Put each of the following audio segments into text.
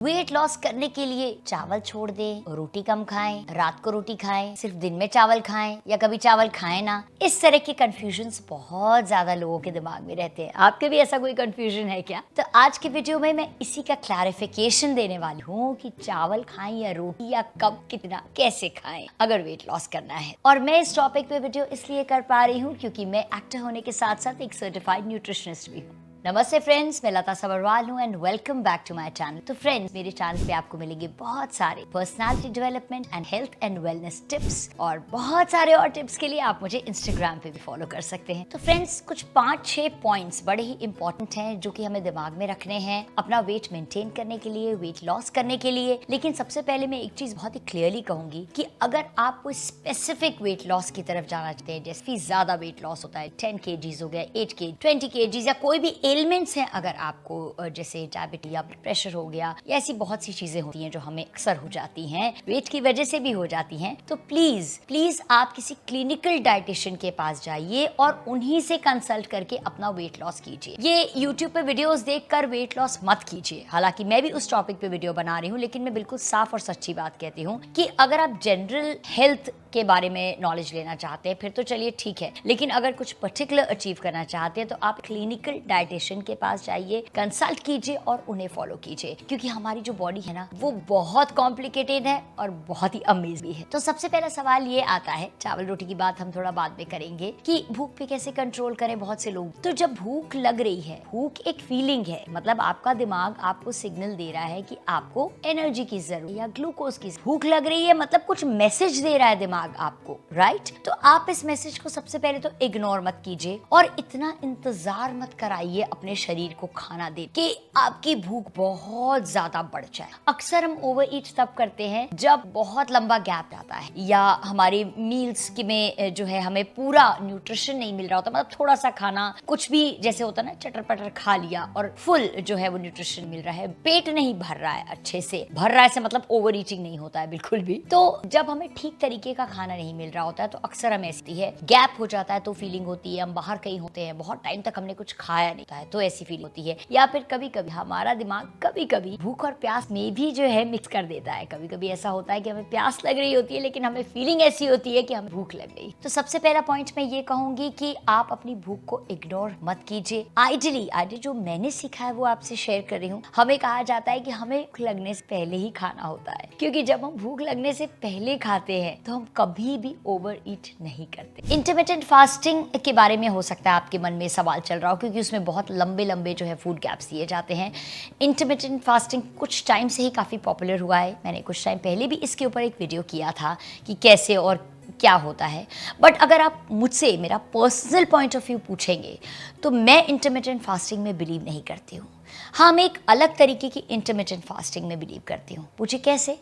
Weight loss करने के लिए चावल छोड़ दें, रोटी कम खाएं, रात को रोटी खाएं, सिर्फ दिन में चावल खाएं या कभी चावल खाएं ना। इस तरह के कंफ्यूजन्स बहुत ज्यादा लोगों के दिमाग में रहते हैं। आपके भी ऐसा कोई कंफ्यूजन है क्या? तो आज के वीडियो में मैं इसी का क्लैरिफिकेशन देने वाली हूँ कि चावल खाएं या रोटी या कब कितना कैसे खाएं अगर वेट लॉस करना है। और मैं इस टॉपिक पे वीडियो इसलिए कर पा रही हूँ क्योंकि मैं एक्टर होने के साथ साथ एक सर्टिफाइड न्यूट्रिशनिस्ट भी हूँ। नमस्ते फ्रेंड्स, मैं लता सबरवाल हूँ and welcome back to my channel. तो फ्रेंड्स, मेरे चैनल पे आपको मिलेंगे बहुत सारे personality development and health and wellness tips और बहुत सारे और टिप्स के लिए आप मुझे इंस्टाग्राम पे भी फॉलो कर सकते हैं। तो फ्रेंड्स, कुछ 5-6 पॉइंट्स बड़े ही इंपॉर्टेंट हैं जो कि हमें दिमाग में रखने हैं अपना वेट मेंटेन करने के लिए, वेट लॉस करने के लिए। लेकिन सबसे पहले मैं एक चीज बहुत ही क्लियरली कहूंगी कि अगर आप कोई स्पेसिफिक वेट लॉस की तरफ जाना चाहते हैं, जैसे ज्यादा वेट लॉस होता है, 10 kg हो गया, 8 kg, 20 kg या कोई भी एलिमेंट्स हैं, अगर आपको जैसे डायबिटीज या प्रेशर हो गया या ऐसी बहुत सी चीजें होती हैं जो हमें अक्सर हो जाती हैं, वेट की वजह से भी हो जाती हैं, तो प्लीज आप किसी क्लिनिकल डाइटिशियन के पास जाइए और उन्हीं से कंसल्ट करके अपना वेट लॉस कीजिए। ये यूट्यूब पे वीडियोस देखकर वेट लॉस मत कीजिए। हालांकि मैं भी उस टॉपिक पे वीडियो बना रही हूँ, लेकिन मैं बिल्कुल साफ और सच्ची बात कहती हूँ कि अगर आप जनरल हेल्थ के बारे में नॉलेज लेना चाहते हैं फिर तो चलिए ठीक है, लेकिन अगर कुछ पर्टिकुलर अचीव करना चाहते हैं तो आप क्लिनिकल डाइटिशियन के पास जाइए, कंसल्ट कीजिए और उन्हें फॉलो कीजिए। क्योंकि हमारी जो बॉडी है ना, वो बहुत कॉम्प्लिकेटेड है और बहुत ही अमेजिंग भी है। तो सबसे पहला सवाल ये आता है, चावल रोटी की बात हम थोड़ा बाद में करेंगे, कि भूख पे कैसे कंट्रोल करें। बहुत से लोग, तो जब भूख लग रही है, भूख एक फीलिंग है, मतलब आपका दिमाग आपको सिग्नल दे रहा है कि आपको एनर्जी की जरूरत या ग्लूकोज की। भूख लग रही है मतलब कुछ मैसेज दे रहा है दिमाग आपको, राइट? तो आप इस मैसेज को सबसे पहले तो इग्नोर मत कीजिए और इतना इंतजार मत कराइए अपने शरीर को खाना दे कि आपकी भूख बहुत ज्यादा बढ़ जाए। अक्सर हम ओवर ईट तब करते हैं जब बहुत लंबा गैप आता है या हमारी मील्स में जो है हमें पूरा न्यूट्रिशन नहीं मिल रहा होता, मतलब थोड़ा सा खाना कुछ भी जैसे होता है ना, चटर पटर खा लिया और फुल जो है वो न्यूट्रिशन मिल रहा है, पेट नहीं भर रहा है, अच्छे से भर रहा है से मतलब ओवर ईटिंग नहीं होता है बिल्कुल भी। तो जब हमें ठीक तरीके का खाना नहीं मिल रहा होता है तो अक्सर हमें ऐसी है, गैप हो जाता है तो फीलिंग होती है, हम बाहर कहीं होते हैं, बहुत टाइम तक हमने कुछ खाया नहीं है तो ऐसी फीलिंग होती है। या फिर कभी कभी हमारा दिमाग कभी कभी भूख और प्यास में भी जो है मिक्स कर देता है। कभी कभी ऐसा होता है कि हमें प्यास लग रही होती है लेकिन हमें फीलिंग ऐसी होती है कि हमें भूख लग गई। तो सबसे पहला पॉइंट मैं ये कहूंगी कि आप अपनी भूख को इग्नोर मत कीजिए। आइडियली जो मैंने सीखा है वो आपसे शेयर कर रही हूँ। हमें कहा जाता है कि हमें भूख लगने से पहले ही खाना होता है, क्योंकि जब हम भूख लगने से पहले खाते हैं तो हम कभी भी ओवर ईट नहीं करते। इंटरमिटेंट फास्टिंग के बारे में हो सकता है आपके मन में सवाल चल रहा हो, क्योंकि उसमें बहुत लंबे लंबे जो है फूड गैप्स दिए जाते हैं। इंटरमिटेंट फास्टिंग कुछ टाइम से ही काफ़ी पॉपुलर हुआ है। मैंने कुछ टाइम पहले भी इसके ऊपर एक वीडियो किया था कि कैसे और क्या होता है। बट अगर आप मुझसे मेरा पर्सनल पॉइंट ऑफ व्यू पूछेंगे तो मैं इंटरमिटेंट फास्टिंग में बिलीव नहीं करती हूँ। हाँ, मैं एक अलग तरीके की इंटरमिटेंट फास्टिंग में बिलीव करती हूँ। पूछे कैसे?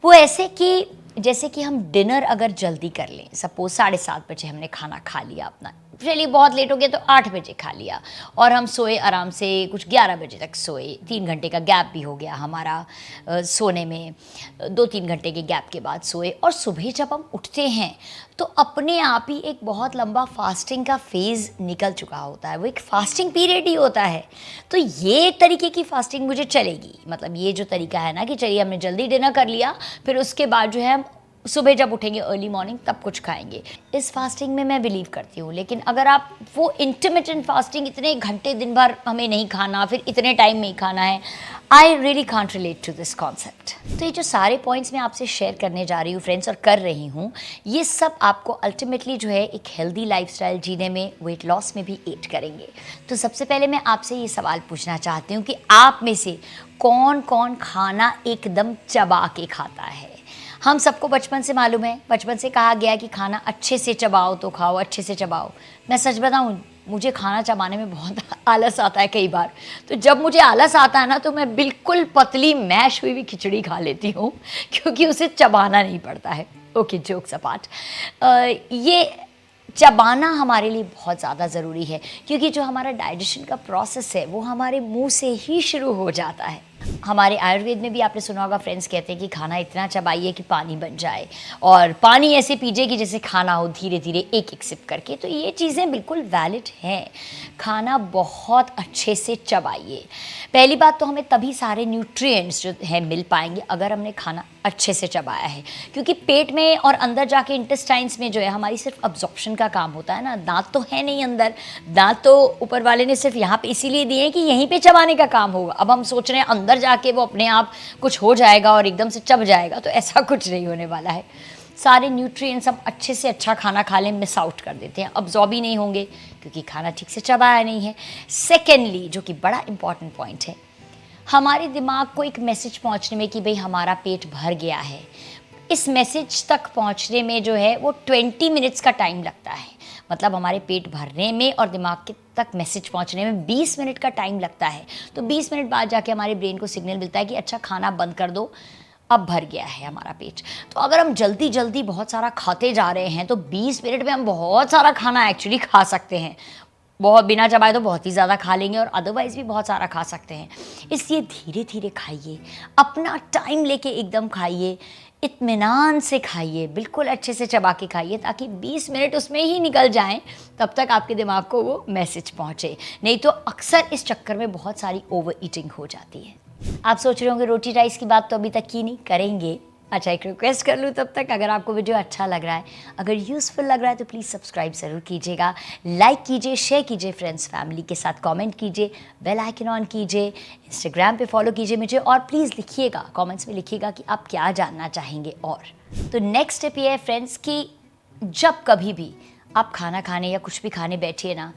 वो ऐसे कि जैसे कि हम डिनर अगर जल्दी कर लें, सपोज 7:30 बजे हमने खाना खा लिया अपना, चलिए बहुत लेट हो गया तो 8 बजे खा लिया और हम सोए आराम से, कुछ 11 बजे तक सोए, 3 घंटे का गैप भी हो गया हमारा सोने में, 2-3 घंटे के गैप के बाद सोए और सुबह जब हम उठते हैं तो अपने आप ही एक बहुत लंबा फास्टिंग का फेज़ निकल चुका होता है, वो एक फास्टिंग पीरियड ही होता है। तो ये तरीके की फास्टिंग मुझे चलेगी, मतलब ये जो तरीका है ना कि चलिए हमने जल्दी डिनर कर लिया, फिर उसके बाद जो है हम सुबह जब उठेंगे अर्ली मॉर्निंग तब कुछ खाएंगे, इस फास्टिंग में मैं बिलीव करती हूँ। लेकिन अगर आप वो इंटरमिटेंट फास्टिंग, इतने घंटे दिन भर हमें नहीं खाना, फिर इतने टाइम में ही खाना है, I really can't relate to this concept. तो ये जो सारे पॉइंट्स मैं आपसे शेयर करने जा रही हूँ फ्रेंड्स और कर रही हूँ, ये सब आपको अल्टीमेटली जो है एक हेल्दी लाइफस्टाइल जीने में, वेट लॉस में भी एड करेंगे। तो सबसे पहले मैं आपसे ये सवाल पूछना चाहती हूँ कि आप में से कौन कौन खाना एकदम चबा के खाता है? हम सबको बचपन से मालूम है, बचपन से कहा गया कि खाना अच्छे से चबाओ तो खाओ, अच्छे से चबाओ। मैं सच बताऊं, मुझे खाना चबाने में बहुत आलस आता है कई बार। तो जब मुझे आलस आता है ना तो मैं बिल्कुल पतली मैश हुई भी खिचड़ी खा लेती हूँ, क्योंकि उसे चबाना नहीं पड़ता है। ओके, जोक्स अपार्ट, ये चबाना हमारे लिए बहुत ज़्यादा ज़रूरी है, क्योंकि जो हमारा डाइजेशन का प्रोसेस है वो हमारे मुंह से ही शुरू हो जाता है। हमारे आयुर्वेद में भी आपने सुना होगा फ्रेंड्स, कहते हैं कि खाना इतना चबाइए कि पानी बन जाए, और पानी ऐसे पीजिए कि जैसे खाना हो, धीरे धीरे एक एक सिप करके। तो ये चीज़ें बिल्कुल वैलिड हैं। खाना बहुत अच्छे से चबाइए। पहली बात तो हमें तभी सारे न्यूट्रिएंट्स जो है मिल पाएंगे अगर हमने खाना अच्छे से चबाया है, क्योंकि पेट में और अंदर जाके इंटेस्टाइन्स में जो है हमारी सिर्फ अब्जॉर्प्शन का काम होता है ना। दांत तो है नहीं अंदर, दांत तो ऊपर वाले ने सिर्फ यहाँ पे इसीलिए दिए हैं कि यहीं पे चबाने का काम होगा। अब हम सोच रहे हैं अंदर जाके वो अपने आप कुछ हो जाएगा और एकदम से चब जाएगा, तो ऐसा कुछ नहीं होने वाला है। सारे न्यूट्रिएंट्स हम अच्छे से अच्छा खाना खा लें मिस आउट कर देते हैं, अब्जॉर्ब ही नहीं होंगे क्योंकि खाना ठीक से चबाया नहीं है। सेकेंडली, जो कि बड़ा इंपॉर्टेंट पॉइंट है, हमारे दिमाग को एक मैसेज पहुंचने में कि भाई हमारा पेट भर गया है, इस मैसेज तक पहुंचने में जो है वो 20 मिनट्स का टाइम लगता है। मतलब हमारे पेट भरने में और दिमाग के तक मैसेज पहुंचने में 20 मिनट का टाइम लगता है। तो 20 मिनट बाद जाके हमारे ब्रेन को सिग्नल मिलता है कि अच्छा खाना बंद कर दो, अब भर गया है हमारा पेट। तो अगर हम जल्दी जल्दी बहुत सारा खाते जा रहे हैं तो 20 मिनट में हम बहुत सारा खाना एक्चुअली खा सकते हैं। बहुत बिना चबाए तो बहुत ही ज़्यादा खा लेंगे और अदरवाइज़ भी बहुत सारा खा सकते हैं। इसलिए धीरे धीरे खाइए, अपना टाइम लेके एकदम खाइए, इत्मीनान से खाइए, बिल्कुल अच्छे से चबा के खाइए ताकि 20 मिनट उसमें ही निकल जाएं, तब तक आपके दिमाग को वो मैसेज पहुंचे। नहीं तो अक्सर इस चक्कर में बहुत सारी ओवर ईटिंग हो जाती है। आप सोच रहे होंगे रोटी राइस की बात तो अभी तक की नहीं, करेंगे। अच्छा, एक रिक्वेस्ट कर लूँ तब तक, अगर आपको वीडियो अच्छा लग रहा है, अगर यूज़फुल लग रहा है तो प्लीज़ सब्सक्राइब ज़रूर कीजिएगा, लाइक कीजिए, शेयर कीजिए फ्रेंड्स फैमिली के साथ, कमेंट कीजिए, बेल आइकन ऑन कीजिए, इंस्टाग्राम पे फॉलो कीजिए मुझे, और प्लीज़ लिखिएगा, कमेंट्स में लिखिएगा कि आप क्या जानना चाहेंगे। और तो नेक्स्ट स्टेप ये है फ्रेंड्स कि जब कभी भी आप खाना खाने या कुछ भी खाने बैठिए ना,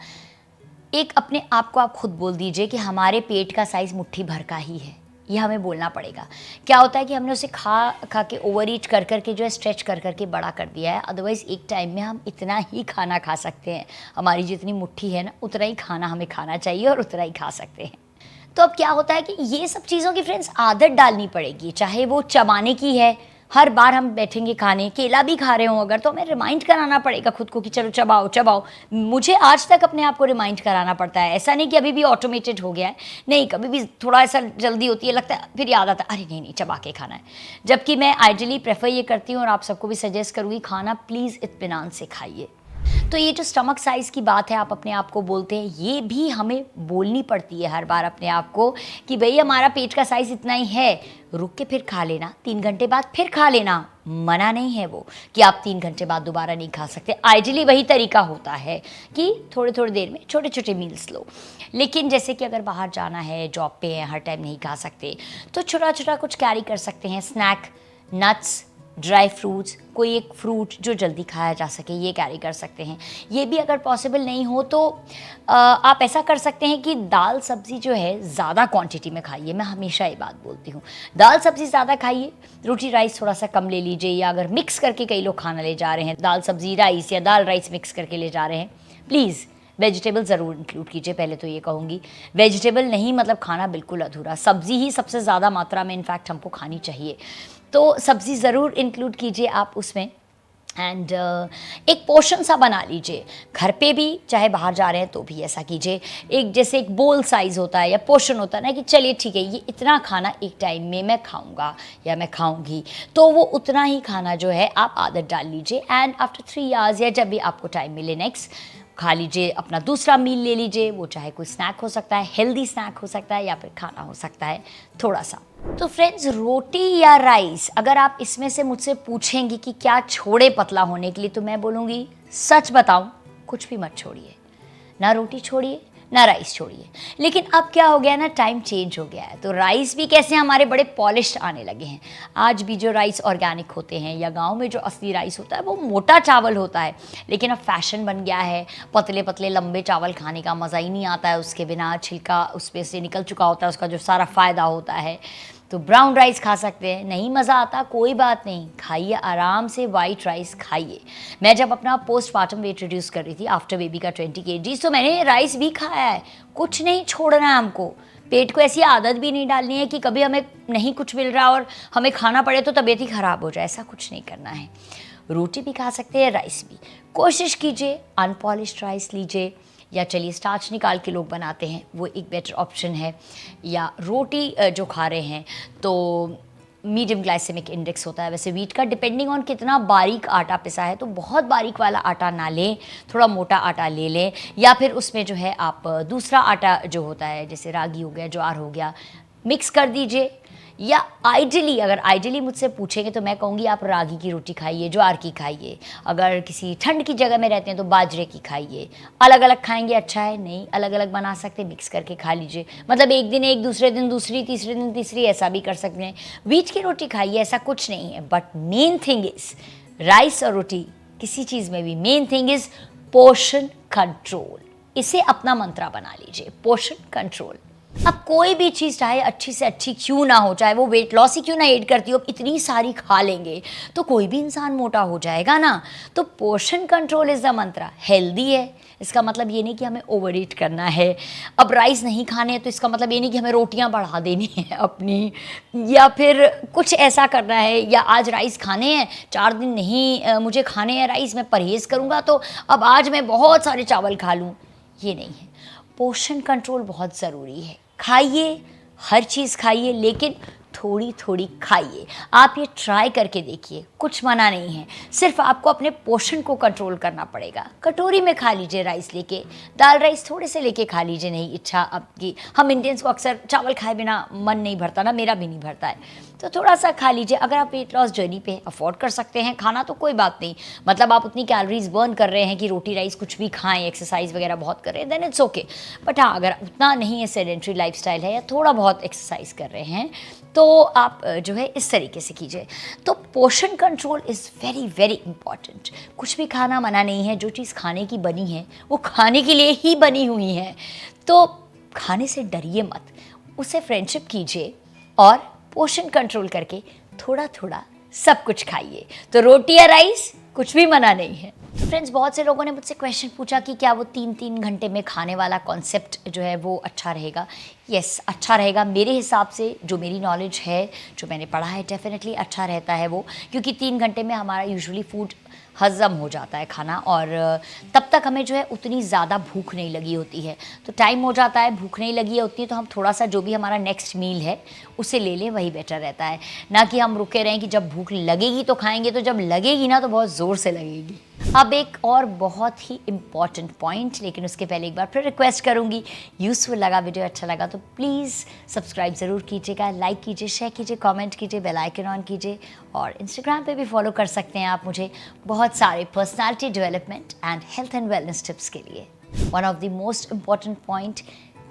एक अपने आप को आप खुद बोल दीजिए कि हमारे पेट का साइज़ मुट्ठी भर का ही है। ये हमें बोलना पड़ेगा। क्या होता है कि हमने उसे खा खा के ओवर ईट कर कर के जो है स्ट्रेच कर कर के बड़ा कर दिया है। अदरवाइज़ एक टाइम में हम इतना ही खाना खा सकते हैं, हमारी जितनी मुट्ठी है ना उतना ही खाना हमें खाना चाहिए और उतना ही खा सकते हैं। तो अब क्या होता है कि ये सब चीज़ों की फ्रेंड्स आदत डालनी पड़ेगी, चाहे वो चबाने की है। हर बार हम बैठेंगे खाने, केला भी खा रहे हो अगर, तो हमें रिमाइंड कराना पड़ेगा खुद को कि चलो चबाओ चबाओ। मुझे आज तक अपने आप को रिमाइंड कराना पड़ता है। ऐसा नहीं कि अभी भी ऑटोमेटेड हो गया है, नहीं, कभी भी थोड़ा ऐसा जल्दी होती है, लगता है, फिर याद आता है अरे नहीं नहीं चबा के खाना है। जबकि मैं आइडियली प्रेफर ये करती हूँ और आप सबको भी सजेस्ट करूँगी, खाना प्लीज़ इत्मीनान से खाइए। तो ये जो स्टमक साइज़ की बात है, आप अपने आप को बोलते हैं, ये भी हमें बोलनी पड़ती है हर बार अपने आप को कि भाई हमारा पेट का साइज़ इतना ही है, रुक के फिर खा लेना, 3 घंटे बाद फिर खा लेना। मना नहीं है वो कि आप 3 घंटे बाद दोबारा नहीं खा सकते। आइडियली वही तरीका होता है कि थोड़ी थोड़ी देर में छोटे छोटे मील्स लो। लेकिन जैसे कि अगर बाहर जाना है, जॉब पे है, हर टाइम नहीं खा सकते, तो छोटा छोटा कुछ कैरी कर सकते हैं, स्नैक, नट्स, ड्राई फ्रूट्स, कोई एक फ्रूट जो जल्दी खाया जा सके, ये कैरी कर सकते हैं। ये भी अगर पॉसिबल नहीं हो तो आप ऐसा कर सकते हैं कि दाल सब्ज़ी जो है ज़्यादा क्वांटिटी में खाइए। मैं हमेशा ये बात बोलती हूँ, दाल सब्ज़ी ज़्यादा खाइए, रोटी राइस थोड़ा सा कम ले लीजिए। या अगर मिक्स करके कई लोग खाना ले जा रहे हैं, दाल सब्ज़ी राइस या दाल राइस मिक्स करके ले जा रहे हैं, प्लीज़ वेजिटेबल ज़रूर इंक्लूड कीजिए। पहले तो ये कहूँगी, वेजिटेबल नहीं मतलब खाना बिल्कुल अधूरा। सब्ज़ी ही सबसे ज़्यादा मात्रा में इनफैक्ट हमको खानी चाहिए, तो सब्ज़ी ज़रूर इंक्लूड कीजिए आप उसमें। एंड एक पोर्शन सा बना लीजिए, घर पे भी चाहे बाहर जा रहे हैं तो भी ऐसा कीजिए। एक जैसे एक बोल साइज़ होता है या पोर्शन होता है ना कि चलिए ठीक है, ये इतना खाना एक टाइम में मैं खाऊंगा या मैं खाऊंगी, तो वो उतना ही खाना जो है आप आदत डाल लीजिए। एंड आफ्टर 3 आवर्स या जब भी आपको टाइम मिले नेक्स्ट, खा लीजिए, अपना दूसरा मील ले लीजिए। वो चाहे कोई स्नैक हो सकता है, हेल्दी स्नैक हो सकता है, या फिर खाना हो सकता है थोड़ा सा। तो फ्रेंड्स, रोटी या राइस, अगर आप इसमें से मुझसे पूछेंगी कि क्या छोड़े पतला होने के लिए, तो मैं बोलूँगी सच बताऊँ, कुछ भी मत छोड़िए। ना रोटी छोड़िए, ना राइस छोड़िए। लेकिन अब क्या हो गया ना, टाइम चेंज हो गया है, तो राइस भी कैसे हमारे बड़े पॉलिश्ड आने लगे हैं। आज भी जो राइस ऑर्गेनिक होते हैं या गांव में जो असली राइस होता है वो मोटा चावल होता है। लेकिन अब फैशन बन गया है, पतले पतले लंबे चावल खाने का मज़ा ही नहीं आता है, उसके बिना छिलका उसमें से निकल चुका होता है, उसका जो सारा फ़ायदा होता है। तो ब्राउन राइस खा सकते हैं, नहीं मज़ा आता कोई बात नहीं, खाइए आराम से, वाइट राइस खाइए। मैं जब अपना पोस्टमार्टम वेट रिड्यूस कर रही थी आफ्टर बेबी का 20 kg, तो मैंने राइस भी खाया है। कुछ नहीं छोड़ना है हमको, पेट को ऐसी आदत भी नहीं डालनी है कि कभी हमें नहीं कुछ मिल रहा और हमें खाना पड़े तो तबीयत ही ख़राब हो जाए, ऐसा कुछ नहीं करना है। रोटी भी खा सकते हैं, राइस भी। कोशिश कीजिए अनपॉलिश्ड राइस लीजिए, या चलिए स्टार्च निकाल के लोग बनाते हैं, वो एक बेटर ऑप्शन है। या रोटी जो खा रहे हैं तो मीडियम ग्लाइसेमिक इंडेक्स होता है वैसे वीट का, डिपेंडिंग ऑन कितना बारीक आटा पिसा है। तो बहुत बारीक वाला आटा ना लें, थोड़ा मोटा आटा ले लें, या फिर उसमें जो है आप दूसरा आटा जो होता है जैसे रागी हो गया, ज्वार हो गया, मिक्स कर दीजिए। या आइडियली, अगर आइडियली मुझसे पूछेंगे तो मैं कहूँगी आप रागी की रोटी खाइए, ज्वार की खाइए। अगर किसी ठंड की जगह में रहते हैं तो बाजरे की खाइए। अलग अलग खाएंगे अच्छा है, नहीं अलग अलग बना सकते, मिक्स करके खा लीजिए। मतलब एक दिन एक, दूसरे दिन दूसरी, तीसरे दिन तीसरी, ऐसा भी कर सकते हैं। व्हीट की रोटी खाइए, ऐसा कुछ नहीं है। But main thing is rice और रोटी किसी चीज़ में भी main thing is portion control. इसे अपना मंत्रा बना लीजिए, पोर्शन कंट्रोल। अब कोई भी चीज़ चाहे अच्छी से अच्छी क्यों ना हो, चाहे वो वेट लॉस ही क्यों ना एड करती हो, इतनी सारी खा लेंगे तो कोई भी इंसान मोटा हो जाएगा ना। तो portion control is the Mantra. Healthy है इसका मतलब ये नहीं कि हमें ओवर ईट करना है। अब राइस नहीं खाने हैं तो इसका मतलब ये नहीं कि हमें रोटियां बढ़ा देनी है अपनी, या फिर कुछ ऐसा करना है। या आज राइस खाने हैं, 4 दिन नहीं मुझे खाने हैं राइस, मैं परहेज़ करूँगा तो अब आज मैं बहुत सारे चावल खा लूँ, ये नहीं है। पोर्शन कंट्रोल बहुत ज़रूरी है। खाइए, हर चीज़ खाइए, लेकिन थोड़ी थोड़ी खाइए। आप ये ट्राई करके देखिए, कुछ मना नहीं है। सिर्फ आपको अपने पोर्शन को कंट्रोल करना पड़ेगा। कटोरी में खा लीजिए राइस लेके, दाल राइस थोड़े से लेके खा लीजिए, नहीं इच्छा आपकी। हम इंडियंस को अक्सर चावल खाए बिना मन नहीं भरता ना, मेरा भी नहीं भरता है, तो थोड़ा सा खा लीजिए। अगर आप वेट लॉस जर्नी पे अफोर्ड कर सकते हैं खाना तो कोई बात नहीं, मतलब आप उतनी कैलोरीज बर्न कर रहे हैं कि रोटी राइस कुछ भी खाएं, एक्सरसाइज वगैरह बहुत कर रहे हैं, देन इट्स ओके। बट हाँ, अगर उतना नहीं है, सेडेंट्री लाइफस्टाइल है या थोड़ा बहुत एक्सरसाइज कर रहे हैं, तो आप जो है इस तरीके से कीजिए। तो portion control is very very important. कुछ भी खाना मना नहीं है, जो चीज़ खाने की बनी है वो खाने के लिए ही बनी हुई है। तो खाने से डरिए मत, उससे फ्रेंडशिप कीजिए और पोर्शन कंट्रोल करके थोड़ा थोड़ा सब कुछ खाइए। तो रोटी या राइस कुछ भी मना नहीं है। तो फ्रेंड्स, बहुत से लोगों ने मुझसे क्वेश्चन पूछा कि क्या वो 3-3 घंटे में खाने वाला कॉन्सेप्ट जो है वो अच्छा रहेगा। यस, अच्छा रहेगा मेरे हिसाब से, जो मेरी नॉलेज है, जो मैंने पढ़ा है, डेफिनेटली अच्छा रहता है वो, क्योंकि 3 घंटे में हमारा यूजुअली फूड हज़म हो जाता है खाना, और तब तक हमें जो है उतनी ज़्यादा भूख नहीं लगी होती है। तो टाइम हो जाता है, भूख नहीं लगी होती है, तो हम थोड़ा सा जो भी हमारा नेक्स्ट मील है उसे ले लें, वही बेटर रहता है। ना कि हम रुके रहें कि जब भूख लगेगी तो खाएंगे, तो जब लगेगी ना तो बहुत ज़ोर से लगेगी। अब एक और बहुत ही इम्पॉर्टेंट पॉइंट, लेकिन उसके पहले एक बार फिर रिक्वेस्ट करूँगी, यूज़फुल लगा, वीडियो अच्छा लगा तो प्लीज़ सब्सक्राइब ज़रूर कीजिएगा, लाइक कीजिए, शेयर कीजिए, कमेंट कीजिए, बेल आइकन ऑन कीजिए, और इंस्टाग्राम पे भी फॉलो कर सकते हैं आप मुझे बहुत सारे personality development and health and wellness tips के लिए। One of the most important point,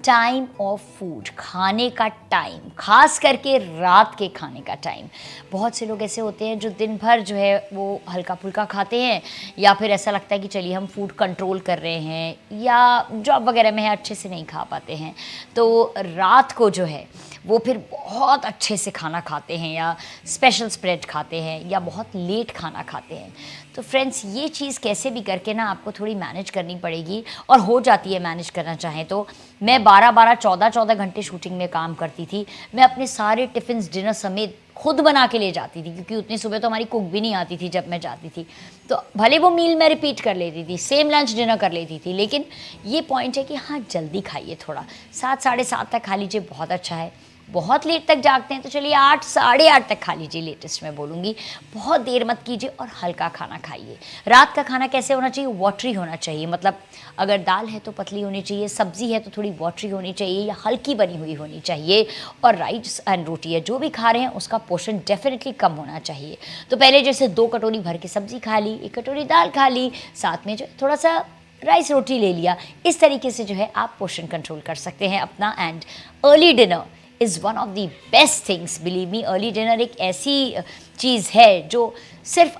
time of food, खाने का टाइम, खास करके रात के खाने का टाइम। बहुत से लोग ऐसे होते हैं जो दिन भर जो है वो हल्का फुल्का खाते हैं, या फिर ऐसा लगता है कि चलिए हम फूड कंट्रोल कर रहे हैं, या जॉब वगैरह में है अच्छे से नहीं खा पाते हैं, तो रात को जो है वो फिर बहुत अच्छे से खाना खाते हैं, या स्पेशल स्प्रेड खाते हैं, या बहुत लेट खाना खाते हैं। तो फ्रेंड्स, ये चीज़ कैसे भी करके ना आपको थोड़ी मैनेज करनी पड़ेगी, और हो जाती है मैनेज करना चाहें तो। मैं 12-12, 14-14 घंटे शूटिंग में काम करती थी। मैं अपने सारे टिफ़िन्स डिनर समेत खुद बना के ले जाती थी, क्योंकि उतनी सुबह तो हमारी कुक भी नहीं आती थी जब मैं जाती थी। तो भले वो मील मैं रिपीट कर लेती थी, सेम लंच डिनर कर लेती थी, लेकिन ये पॉइंट है कि हाँ, जल्दी खाइए, थोड़ा 7, साढ़े 7 तक खा लीजिए, बहुत अच्छा है। बहुत लेट तक जागते हैं तो चलिए 8, साढ़े 8 तक खा लीजिए, लेटेस्ट मैं बोलूँगी। बहुत देर मत कीजिए, और हल्का खाना खाइए। रात का खाना कैसे होना चाहिए? वाटरी होना चाहिए, मतलब अगर दाल है तो पतली होनी चाहिए, सब्ज़ी है तो थोड़ी वाटरी होनी चाहिए, या हल्की बनी हुई होनी चाहिए। और राइस एंड रोटी है जो भी खा रहे हैं उसका पोर्शन डेफिनेटली कम होना चाहिए। तो पहले जैसे 2 कटोरी भर के सब्ज़ी खा ली, 1 कटोरी दाल खा ली, साथ में जो थोड़ा सा राइस रोटी ले लिया। इस तरीके से जो है आप पोर्शन कंट्रोल कर सकते हैं अपना। And early dinner is one of the best things, believe me. Early dinner एक ऐसी चीज़ है जो सिर्फ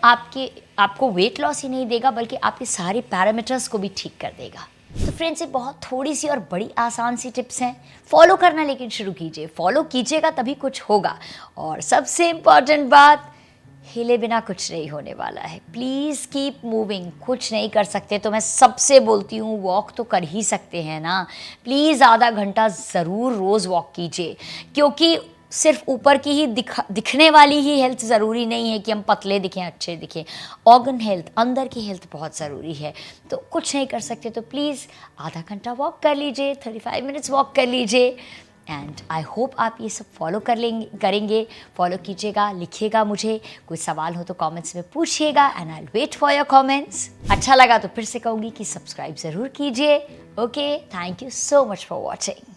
आपको वेट लॉस ही नहीं देगा, बल्कि आपके सारे पैरामीटर्स को भी ठीक कर देगा। तो फ्रेंड्स, ये बहुत थोड़ी सी और बड़ी आसान सी टिप्स हैं, फॉलो करना लेकिन शुरू कीजिए। फॉलो कीजिएगा तभी कुछ होगा। और सबसे इम्पॉर्टेंट बात, हिले बिना कुछ नहीं होने वाला है। Please keep moving. कुछ नहीं कर सकते तो मैं सबसे बोलती हूँ, वॉक तो कर ही सकते हैं ना। प्लीज़ आधा घंटा ज़रूर रोज़ वॉक कीजिए, क्योंकि सिर्फ ऊपर की ही दिखने वाली ही हेल्थ ज़रूरी नहीं है कि हम पतले दिखें, अच्छे दिखें। ऑर्गन हेल्थ, अंदर की हेल्थ बहुत ज़रूरी है। तो कुछ नहीं कर सकते तो प्लीज़ आधा घंटा वॉक कर लीजिए, 35 मिनट्स वॉक कर लीजिए। एंड आई होप आप ये सब फॉलो करेंगे, फॉलो कीजिएगा, लिखिएगा मुझे। कोई सवाल हो तो कमेंट्स में पूछिएगा and I wait for your comments. अच्छा लगा तो फिर से कहूँगी कि सब्सक्राइब ज़रूर कीजिए। Okay, thank you so much for watching.